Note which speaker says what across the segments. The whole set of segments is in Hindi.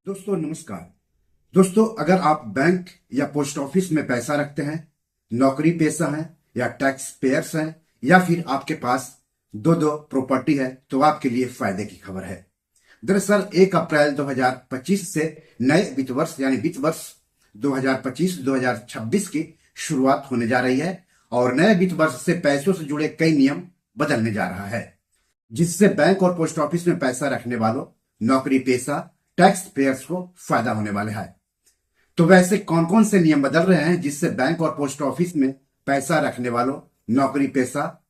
Speaker 1: दोस्तों नमस्कार। दोस्तों, अगर आप बैंक या पोस्ट ऑफिस में पैसा रखते हैं, नौकरी पेशा हैं या टैक्स पेयर्स हैं, या फिर आपके पास दो प्रॉपर्टी है, तो आपके लिए फायदे की खबर है। दरअसल 1 अप्रैल 2025 से नए वित्त वर्ष यानी वित्त वर्ष 2025-2026 की शुरुआत होने जा रही है और नए वित्त वर्ष से पैसों से जुड़े कई नियम बदलने जा रहा है, जिससे बैंक और पोस्ट ऑफिस में पैसा रखने वालों, नौकरी पेशा, टैक्स पेयर्स को फायदा होने वाला है। तो वैसे कौन कौन से नियम बदल रहे हैं जिससे बैंक और पोस्ट ऑफिस में पैसा रखने वालों, नौकरी पेशा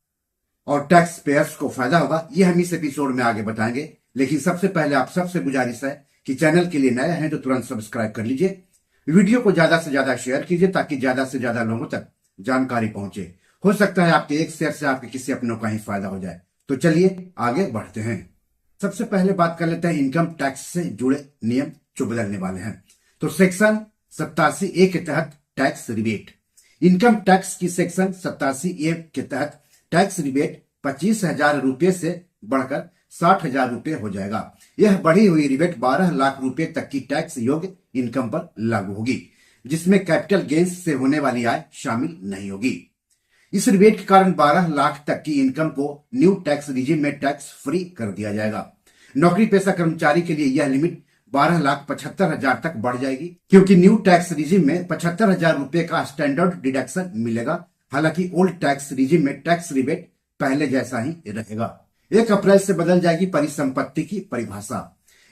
Speaker 1: और टैक्स पेयर्स को फायदा होगा, ये हम इस एपिसोड में आगे बताएंगे। लेकिन सबसे पहले आप सबसे गुजारिश है कि चैनल के लिए नए हैं तो तुरंत सब्सक्राइब कर लीजिए, वीडियो को ज्यादा से ज्यादा शेयर कीजिए ताकि ज्यादा से ज्यादा लोगों तक जानकारी पहुंचे। हो सकता है आपके एक शेयर से आपके किसी अपनों का ही फायदा हो जाए। तो चलिए आगे बढ़ते हैं। सबसे पहले बात कर लेते हैं इनकम टैक्स से जुड़े नियम जो बदलने वाले हैं। तो सेक्शन 87A के तहत टैक्स रिबेट, इनकम टैक्स की सेक्शन 87A के तहत टैक्स रिबेट 25,000 रुपए से बढ़कर 60,000 रुपए हो जाएगा। यह बढ़ी हुई रिबेट 12 लाख रुपए तक की टैक्स योग्य इनकम पर लागू होगी, जिसमें कैपिटल गेन्स से होने वाली आय शामिल नहीं होगी। इस रिबेट के कारण 12 लाख तक की इनकम को न्यू टैक्स रिजिम में टैक्स फ्री कर दिया जाएगा। नौकरी पेशा कर्मचारी के लिए यह लिमिट 12,75,000 तक बढ़ जाएगी, क्योंकि न्यू टैक्स रिजिम में 75,000 रुपए का स्टैंडर्ड डिडक्शन मिलेगा। हालांकि ओल्ड टैक्स रिजिम में टैक्स रिबेट पहले जैसा ही रहेगा। 1 अप्रैल से बदल जाएगी परिसंपत्ति की परिभाषा।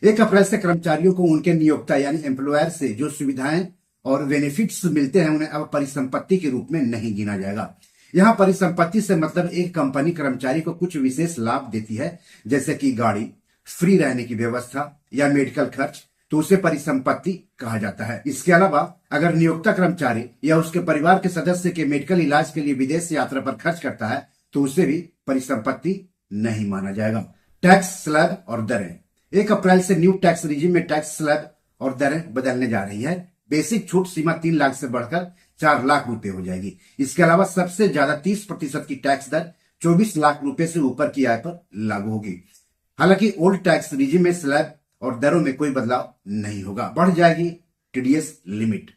Speaker 1: 1 अप्रैल से कर्मचारियों को उनके नियोक्ता यानी एम्प्लॉयर से जो सुविधाएं और बेनिफिट्स मिलते हैं उन्हें अब परिसंपत्ति के रूप में नहीं गिना जाएगा। यहाँ परिसंपत्ति से मतलब एक कंपनी कर्मचारी को कुछ विशेष लाभ देती है, जैसे कि गाड़ी, फ्री रहने की व्यवस्था या मेडिकल खर्च, तो उसे परिसंपत्ति कहा जाता है। इसके अलावा अगर नियोक्ता कर्मचारी या उसके परिवार के सदस्य के मेडिकल इलाज के लिए विदेश यात्रा पर खर्च करता है तो उसे भी परिसंपत्ति नहीं माना जाएगा। टैक्स स्लैब और दरें, 1 अप्रैल से न्यू टैक्स रिजिम में टैक्स स्लैब और दरें बदलने जा रही है। बेसिक छूट सीमा 3 लाख से बढ़कर 4 लाख रुपए हो जाएगी। इसके अलावा सबसे ज्यादा 30% की टैक्स दर 24 लाख रुपए से ऊपर की आय पर लागू होगी। हालांकि ओल्ड टैक्स रिजिम में स्लैब और दरों में कोई बदलाव नहीं होगा। बढ़ जाएगी टीडीएस लिमिट,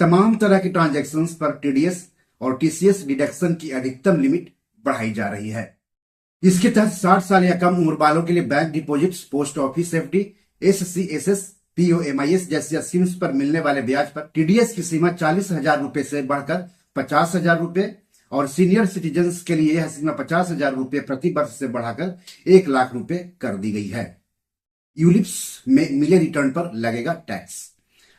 Speaker 1: तमाम तरह के ट्रांजैक्शंस पर टीडीएस और टीसीएस डिडक्शन की अधिकतम लिमिट बढ़ाई जा रही है। इसके तहत 60 साल या कम उम्र वालों के लिए bank deposits, post office FD, SCSS, POMIS जैसे स्कीम्स पर मिलने वाले ब्याज पर टीडीएस की सीमा 40,000 रुपए से बढ़कर 50,000 रुपए और सीनियर सिटीजन्स के लिए यह सीमा 50,000 रुपए प्रति वर्ष से बढ़ाकर 1 लाख रुपए कर दी गई है। यूलिप्स में मिले रिटर्न पर लगेगा टैक्स।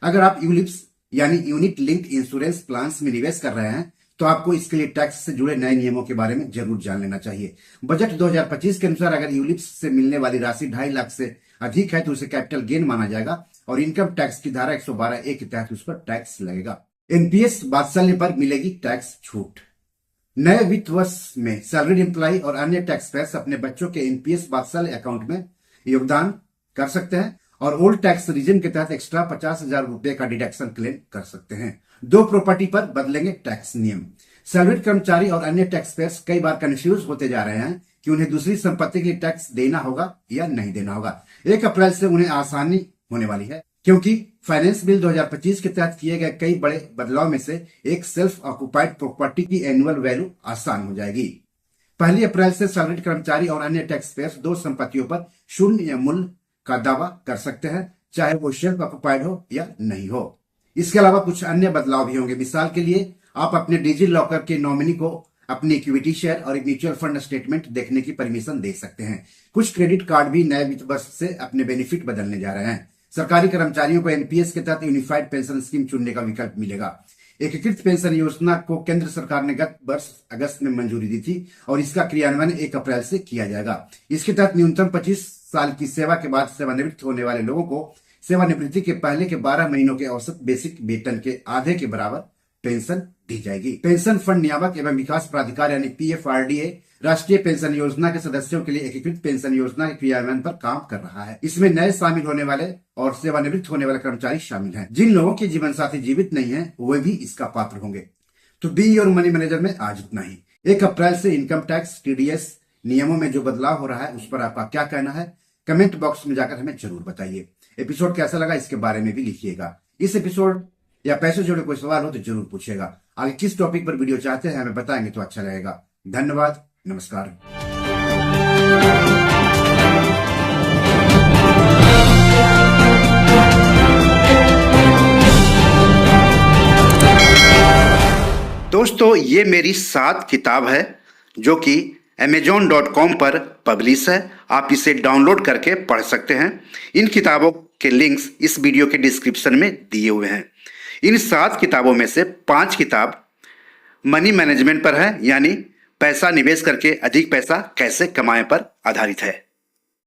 Speaker 1: अगर आप यूलिप्स यानी यूनिट लिंक्ड इंश्योरेंस प्लान में निवेश कर रहे हैं तो आपको इसके लिए टैक्स से जुड़े नए नियमों के बारे में जरूर जान लेना चाहिए। बजट 2025 के अनुसार अगर यूलिप्स से मिलने वाली राशि 2.5 लाख से अधिक है तो उसे कैपिटल गेन माना जाएगा और इनकम टैक्स की धारा 112A के तहत उस पर टैक्स लगेगा। एनपीएस बात्सल्य पर मिलेगी टैक्स छूट। नए वित्त वर्ष में सैलरीड एम्प्लॉय और अन्य टैक्स पेयर्स अपने बच्चों के एनपीएस बात्सल्य अकाउंट में योगदान कर सकते हैं और ओल्ड टैक्स रिजिम के तहत एक्स्ट्रा 50,000 रुपए का डिडक्शन क्लेम कर सकते हैं। 2 प्रॉपर्टी पर बदलेंगे टैक्स नियम। सैलरीड कर्मचारी और अन्य टैक्स पेयर्स कई बार कंफ्यूज होते जा रहे हैं कि उन्हें दूसरी संपत्ति के लिए टैक्स देना होगा या नहीं देना होगा। 1 अप्रैल से उन्हें आसानी होने वाली है, क्योंकि फाइनेंस बिल 2025 के तहत किए गए कई बड़े बदलाव में से एक सेल्फ ऑक्युपाइड प्रॉपर्टी की एनुअल वैल्यू आसान हो जाएगी। 1 अप्रैल से सैलरीड कर्मचारी और अन्य टैक्स पेयर्स 2 संपत्तियों पर शून्य मूल्य का दावा कर सकते हैं, चाहे वो सेल्फ ऑक्युपाइड हो या नहीं हो। इसके अलावा कुछ अन्य बदलाव भी होंगे। मिसाल के लिए आप अपने डिजी लॉकर के नॉमिनी को अपनी इक्विटी शेयर और म्यूचुअल फंड स्टेटमेंट देखने की परमिशन दे सकते हैं। कुछ क्रेडिट कार्ड भी नए वित्त वर्ष से अपने बेनिफिट बदलने जा रहे हैं। सरकारी कर्मचारियों को एनपीएस के तहत यूनिफाइड पेंशन स्कीम चुनने का विकल्प मिलेगा। एकीकृत पेंशन योजना को केंद्र सरकार ने गत वर्ष अगस्त में मंजूरी दी थी और इसका क्रियान्वयन 1 अप्रैल से किया जाएगा। इसके तहत न्यूनतम 25 साल की सेवा के बाद सेवानिवृत्त होने वाले लोगों को सेवानिवृत्ति के पहले के 12 महीनों के औसत बेसिक वेतन के आधे के बराबर पेंशन दी जाएगी। पेंशन फंड नियामक एवं विकास प्राधिकार यानी पीएफआरडीए राष्ट्रीय पेंशन योजना के सदस्यों के लिए एकीकृत पेंशन योजना के क्रियान्वयन पर काम कर रहा है। इसमें नए शामिल होने वाले और सेवानिवृत्त होने वाले कर्मचारी शामिल हैं। जिन लोगों के जीवन साथी जीवित नहीं है वे भी इसका पात्र होंगे। तो बी और मनी मैनेजर में आज इतना ही। 1 अप्रैल से इनकम टैक्स टीडीएस नियमों में जो बदलाव हो रहा है उस पर आपका क्या कहना है कमेंट बॉक्स में जाकर हमें जरूर बताइए। एपिसोड कैसा लगा इसके बारे में भी लिखिएगा। इस एपिसोड या पैसे जुड़े कोई सवाल हो तो जरूर पूछिएगा। आगे किस टॉपिक पर वीडियो चाहते हैं हमें बताएंगे तो अच्छा रहेगा। धन्यवाद, नमस्कार। दोस्तों, ये मेरी 7 किताब है जो कि amazon.com पर पब्लिश है। आप इसे डाउनलोड करके पढ़ सकते हैं। इन किताबों के लिंक्स इस वीडियो के डिस्क्रिप्शन में दिए हुए हैं। इन 7 किताबों में से 5 किताब मनी मैनेजमेंट पर है, यानी पैसा निवेश करके अधिक पैसा कैसे कमाएं पर आधारित है।